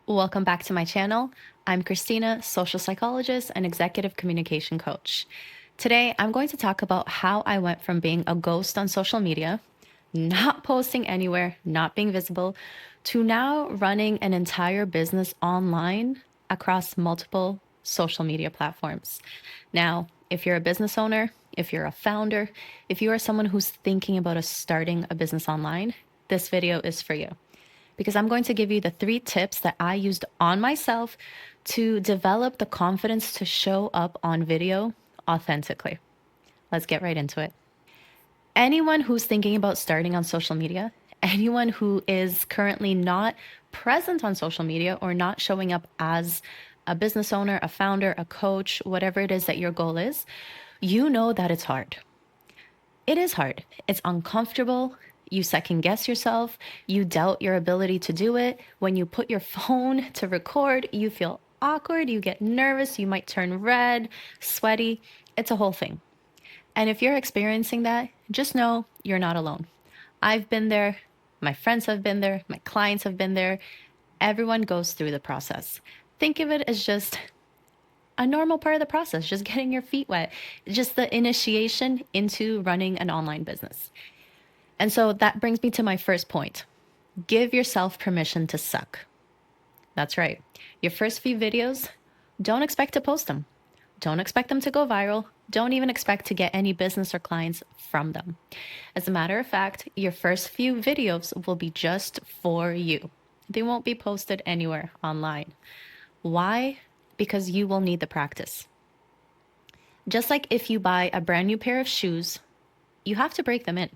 Welcome back to my channel. I'm Christina, social psychologist and executive communication coach. Today, I'm going to talk about how I went from being a ghost on social media, not posting anywhere, not being visible, to now running an entire business online across multiple social media platforms. Now, if you're a business owner, if you're a founder, if you are someone who's thinking about starting a business online, this video is for you because I'm going to give you the 3 tips that I used on myself to develop the confidence to show up on video authentically. Let's get right into it. Anyone who's thinking about starting on social media, anyone who is currently not present on social media or not showing up as a business owner, a founder, a coach, whatever it is that your goal is, you know that it's hard. It is hard. It's uncomfortable. You second guess yourself. You doubt your ability to do it. When you put your phone to record, you feel awkward. You get nervous. You might turn red, sweaty. It's a whole thing. And if you're experiencing that, just know you're not alone. I've been there. My friends have been there. My clients have been there. Everyone goes through the process. Think of it as just a normal part of the process, just getting your feet wet, just the initiation into running an online business. And so that brings me to my first point. Give yourself permission to suck. That's right. Your first few videos, don't expect to post them. Don't expect them to go viral. Don't even expect to get any business or clients from them. As a matter of fact, your first few videos will be just for you. They won't be posted anywhere online. Why? Because you will need the practice. Just like if you buy a brand new pair of shoes, you have to break them in.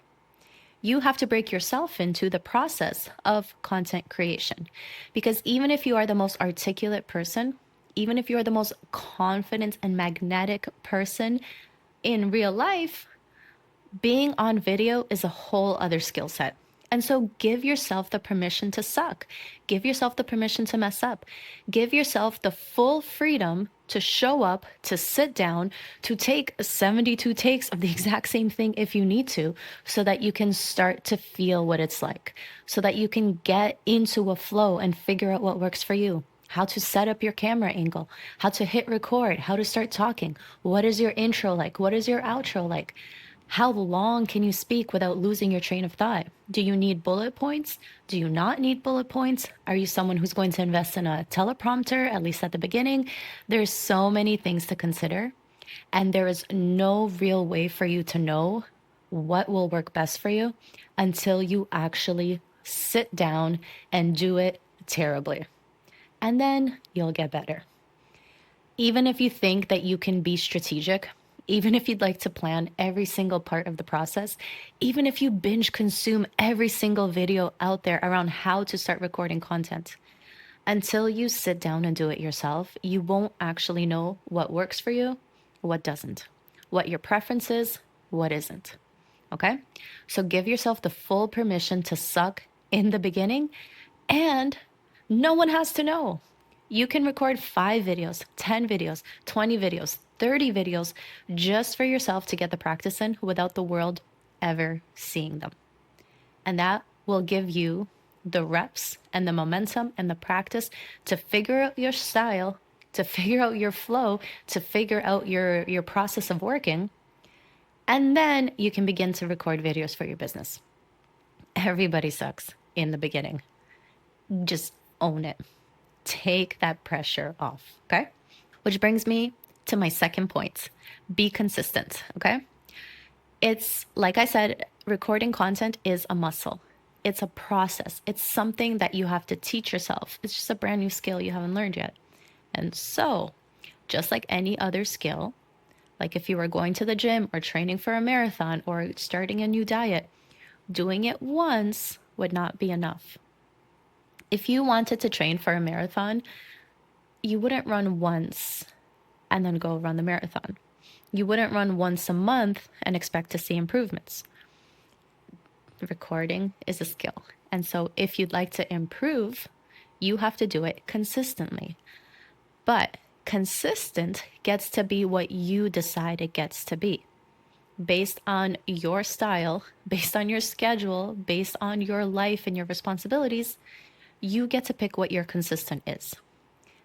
You have to break yourself into the process of content creation. Because even if you are the most articulate person, even if you are the most confident and magnetic person in real life, being on video is a whole other skill set. And so give yourself the permission to suck. Give yourself the permission to mess up. Give yourself the full freedom to show up, to sit down, to take 72 takes of the exact same thing if you need to, so that you can start to feel what it's like, so that you can get into a flow and figure out what works for you. How to set up your camera angle, how to hit record, how to start talking. What is your intro like? What is your outro like? How long can you speak without losing your train of thought? Do you need bullet points? Do you not need bullet points? Are you someone who's going to invest in a teleprompter, at least at the beginning? There's so many things to consider, and there is no real way for you to know what will work best for you until you actually sit down and do it terribly. And then you'll get better. Even if you think that you can be strategic, even if you'd like to plan every single part of the process, even if you binge consume every single video out there around how to start recording content, until you sit down and do it yourself, you won't actually know what works for you, what doesn't, what your preference is, what isn't. Okay? So give yourself the full permission to suck in the beginning, and no one has to know. You can record 5 videos, 10 videos, 20 videos, 30 videos just for yourself to get the practice in without the world ever seeing them. And that will give you the reps and the momentum and the practice to figure out your style, to figure out your flow, to figure out your process of working. And then you can begin to record videos for your business. Everybody sucks in the beginning. Just own it. Take that pressure off, okay? Which brings me to my second point. Be consistent, okay? It's, like I said, recording content is a muscle. It's a process. It's something that you have to teach yourself. It's just a brand new skill you haven't learned yet. And so, just like any other skill, like if you were going to the gym or training for a marathon or starting a new diet, doing it once would not be enough. If you wanted to train for a marathon, you wouldn't run once and then go run the marathon. You wouldn't run once a month and expect to see improvements. Recording is a skill. And so if you'd like to improve, you have to do it consistently. But consistent gets to be what you decide it gets to be. Based on your style, based on your schedule, based on your life and your responsibilities, You get to pick what your consistent is.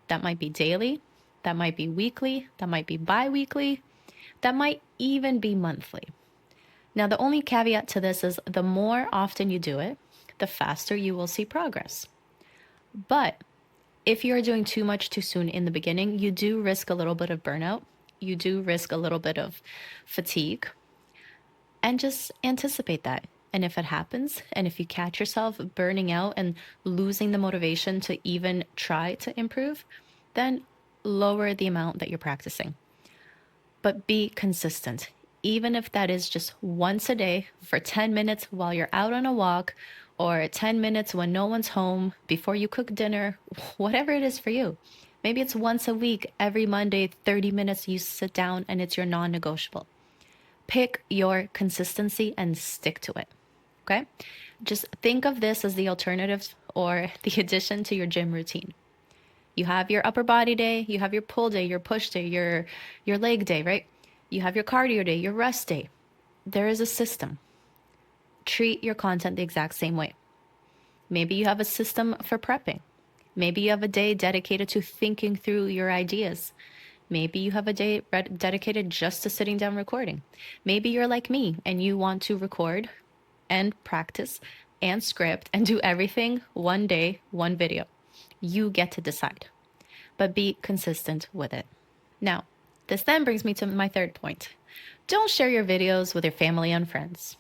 That might be daily, that might be weekly, that might be bi weekly, that might even be monthly. Now, the only caveat to this is the more often you do it, the faster you will see progress. But if you're doing too much too soon in the beginning, you do risk a little bit of burnout. You do risk a little bit of fatigue. And just anticipate that. And if it happens, and if you catch yourself burning out and losing the motivation to even try to improve, then lower the amount that you're practicing. But be consistent, even if that is just once a day for 10 minutes while you're out on a walk, or 10 minutes when no one's home, before you cook dinner, whatever it is for you. Maybe it's once a week, every Monday, 30 minutes you sit down and it's your non negotiable. Pick your consistency and stick to it. Okay? Just think of this as the alternative or the addition to your gym routine. You have your upper body day, you have your pull day, your push day, your leg day, right? You have your cardio day, your rest day. There is a system. Treat your content the exact same way. Maybe you have a system for prepping. Maybe you have a day dedicated to thinking through your ideas. Maybe you have a day dedicated just to sitting down recording. Maybe you're like me and you want to record and practice and script and do everything one day, one video. You get to decide, but be consistent with it. Now, this then brings me to my third point. Don't share your videos with your family and friends.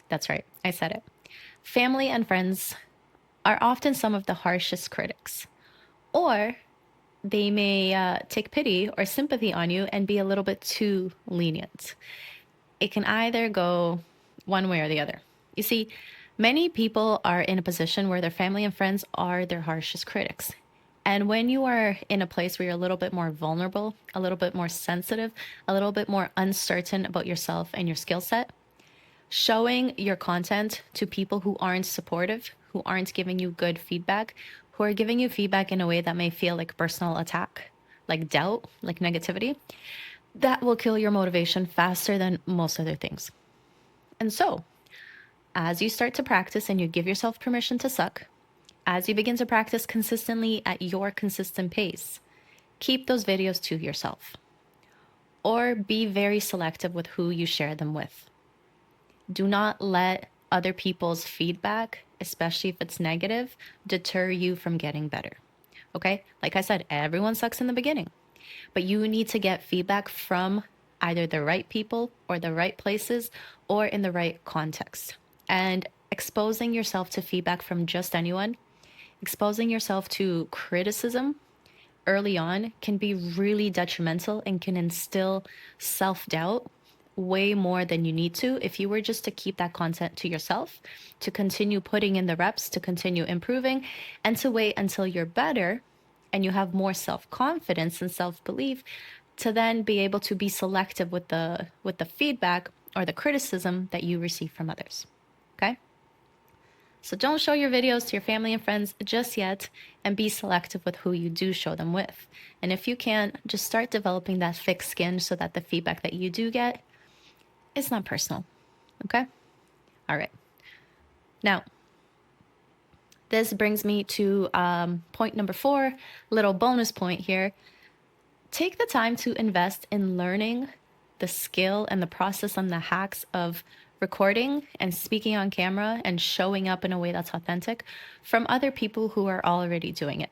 That's right, I said it. Family and friends are often some of the harshest critics, or they may take pity or sympathy on you and be a little bit too lenient. It can either go one way or the other. You see, many people are in a position where their family and friends are their harshest critics. And when you are in a place where you're a little bit more vulnerable, a little bit more sensitive, a little bit more uncertain about yourself and your skill set, showing your content to people who aren't supportive, who aren't giving you good feedback, who are giving you feedback in a way that may feel like personal attack, like doubt, like negativity, that will kill your motivation faster than most other things. And so, as you start to practice and you give yourself permission to suck, as you begin to practice consistently at your consistent pace, keep those videos to yourself. Or be very selective with who you share them with. Do not let other people's feedback, especially if it's negative, deter you from getting better. Okay? Like I said, everyone sucks in the beginning, but you need to get feedback from either the right people or the right places or in the right context. And exposing yourself to feedback from just anyone, exposing yourself to criticism early on can be really detrimental and can instill self-doubt way more than you need to if you were just to keep that content to yourself, to continue putting in the reps, to continue improving, and to wait until you're better and you have more self-confidence and self-belief to then be able to be selective with the feedback or the criticism that you receive from others. Okay? So don't show your videos to your family and friends just yet, and be selective with who you do show them with. And if you can, just start developing that thick skin so that the feedback that you do get is not personal. Okay? All right. Now, this brings me to point number 4, little bonus point here. Take the time to invest in learning the skill and the process and the hacks of recording and speaking on camera and showing up in a way that's authentic from other people who are already doing it.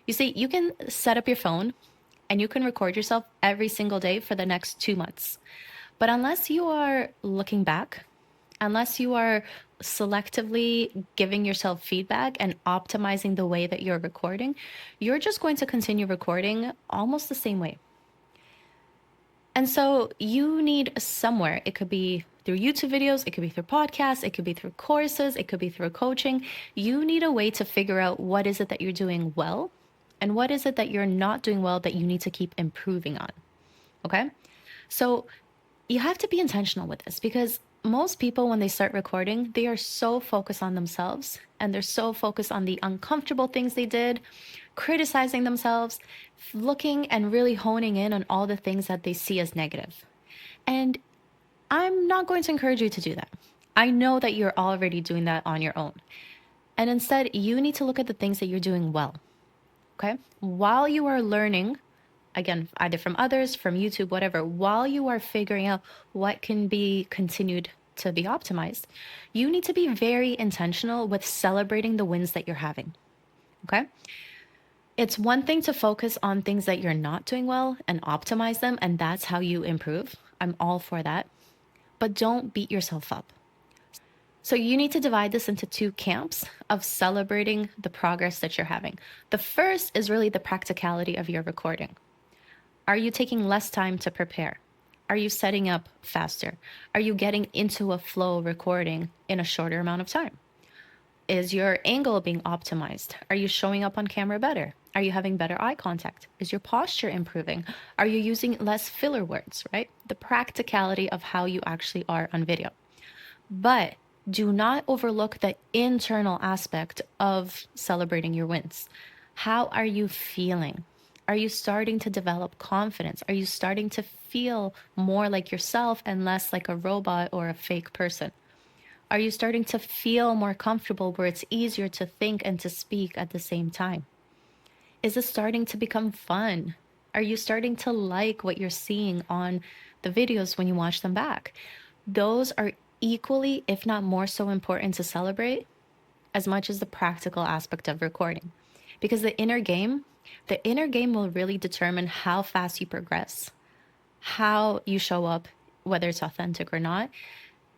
You see, you can set up your phone and you can record yourself every single day for the next 2 months. But unless you are looking back, unless you are selectively giving yourself feedback and optimizing the way that you're recording, you're just going to continue recording almost the same way. And so you need somewhere, it could be through YouTube videos, it could be through podcasts, it could be through courses, it could be through coaching. You need a way to figure out what is it that you're doing well and what is it that you're not doing well that you need to keep improving on. Okay? So you have to be intentional with this, because most people, when they start recording, they are so focused on themselves and they're so focused on the uncomfortable things they did, criticizing themselves, looking and really honing in on all the things that they see as negative. And I'm not going to encourage you to do that. I know that you're already doing that on your own. And instead, you need to look at the things that you're doing well. Okay. While you are learning, again, either from others, from YouTube, whatever, while you are figuring out what can be continued to be optimized, you need to be very intentional with celebrating the wins that you're having. Okay. It's one thing to focus on things that you're not doing well and optimize them, and that's how you improve. I'm all for that. But don't beat yourself up. So you need to divide this into two camps of celebrating the progress that you're having. The first is really the practicality of your recording. Are you taking less time to prepare? Are you setting up faster? Are you getting into a flow recording in a shorter amount of time? Is your angle being optimized? Are you showing up on camera better? Are you having better eye contact? Is your posture improving? Are you using less filler words, right? The practicality of how you actually are on video. But do not overlook the internal aspect of celebrating your wins. How are you feeling? Are you starting to develop confidence? Are you starting to feel more like yourself and less like a robot or a fake person? Are you starting to feel more comfortable where it's easier to think and to speak at the same time? Is it starting to become fun? Are you starting to like what you're seeing on the videos when you watch them back? Those are equally, if not more so important to celebrate as much as the practical aspect of recording. Because the inner game will really determine how fast you progress, how you show up, whether it's authentic or not,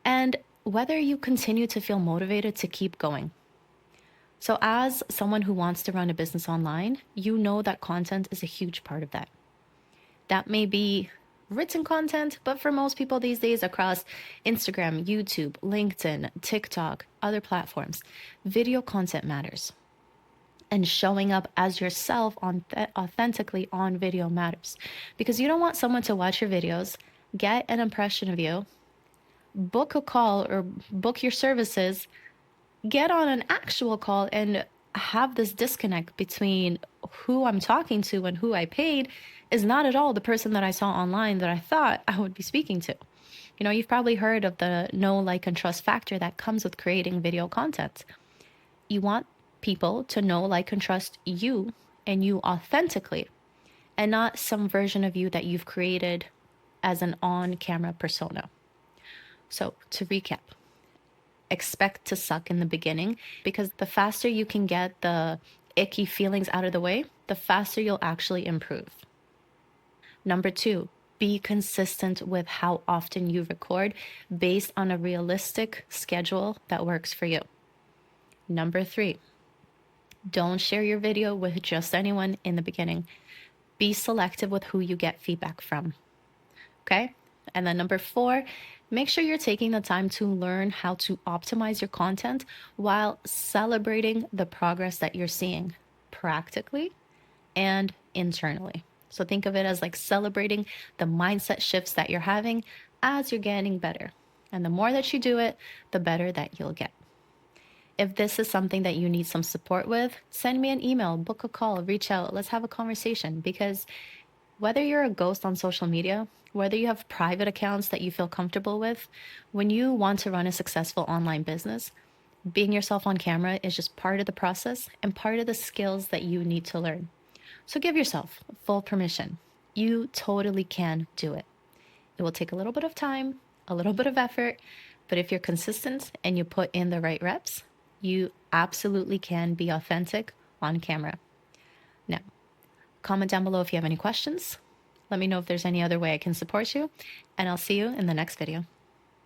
and whether you continue to feel motivated to keep going. So, as someone who wants to run a business online, you know that content is a huge part of that. That may be written content, but for most people these days across Instagram, YouTube, LinkedIn, TikTok, other platforms, video content matters. And showing up as yourself authentically on video matters, because you don't want someone to watch your videos, get an impression of you, book a call or book your services, get on an actual call and have this disconnect between who I'm talking to and who I paid is not at all the person that I saw online that I thought I would be speaking to. You know, you've probably heard of the know, like, and trust factor that comes with creating video content. You want people to know, like, and trust you and you authentically, and not some version of you that you've created as an on camera persona. So, to recap, expect to suck in the beginning, because the faster you can get the icky feelings out of the way, the faster you'll actually improve. Number two, be consistent with how often you record based on a realistic schedule that works for you. Number three, don't share your video with just anyone in the beginning. Be selective with who you get feedback from. Okay? And then number four, make sure you're taking the time to learn how to optimize your content while celebrating the progress that you're seeing practically and internally. So think of it as like celebrating the mindset shifts that you're having as you're getting better. And the more that you do it, the better that you'll get. If this is something that you need some support with, send me an email, book a call, reach out, let's have a conversation. Because whether you're a ghost on social media, whether you have private accounts that you feel comfortable with, when you want to run a successful online business, being yourself on camera is just part of the process and part of the skills that you need to learn. So give yourself full permission. You totally can do it. It will take a little bit of time, a little bit of effort, but if you're consistent and you put in the right reps, you absolutely can be authentic on camera. Now, comment down below if you have any questions. Let me know if there's any other way I can support you, and I'll see you in the next video.